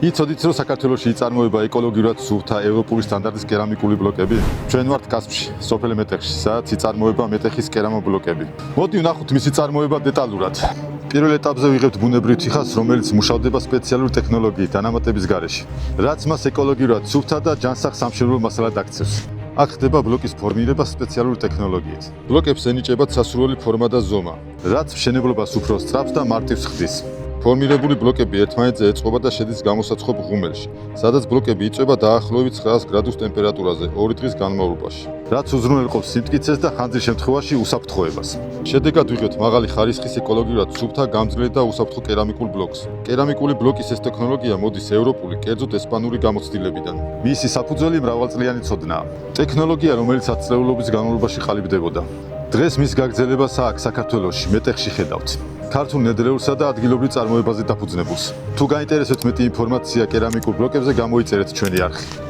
იცოდით, რომ საქართველოში იწარმოება ეკოლოგიურად სუფთა ევროპული სტანდარტის კერამიკული ბლოკები? ჩვენ ვართ კასპში, სოფელ მეტეხში, სადაც იწარმოება მეტეხის კერამობლოკები. მოდი ვნახოთ მისი წარმოება დეტალურად. პირველ ეტაპზე ვიღებთ ბუნებრივ თიხას, რომელიც მუშავდება სპეციალური ტექნოლოგიით დანამატების გარეშე, რაც მას ეკოლოგიურად სუფთა და ჯანსაღ სამშენებლო მასალად აქცევს. აქ ხდება ბლოკის ფორმირება სპეციალური ტექნოლოგიით. ბლოკებს ენიჭებათ სასურველი ფორმა და ზომა, რაც მშენებლობას უფრო სწრაფს და მარტივს ხდის. ფორმირებული ბლოკები ერთმანეთზე ეწყობა და შედის გამოსაცხობ ღუმელში, სადაც ბლოკები იწვება დაახლოებით 900 გრადუს ტემპერატურაზე 2 დღის განმავლობაში, რაც უზრუნველყოფს სიმტკიცეს და ხანძრის შემთხვევაში უსაფრთხოებას. შედეგად ვიღებთ მაღალი ხარისხის ეკოლოგიურად სუფთა, გამძლე და უსაფრთხო კერამიკულ ბლოკს. კერამიკული ბლოკის ეს ტექნოლოგია მოდის ევროპული, კერძოდ ესპანური გამოცდილებიდან. მისი საფუძველი მრავალწლიანი ცოდნაა. ტექნოლოგია, რომელიც 10 წლეულობის განმავლობაში ყალიბდებოდა. დღეს მის გაგრძელებას აქ საქართველოში, მეტეხში ხედავთ. ქართულ ნედლეულსა და ადგილობრივ წარმოებაზე დაფუძნებულს. თუ გაინტერესებთ მეტი ინფორმაცია კერამიკულ ბლოკებზე, გამოიწერეთ ჩვენი არხი.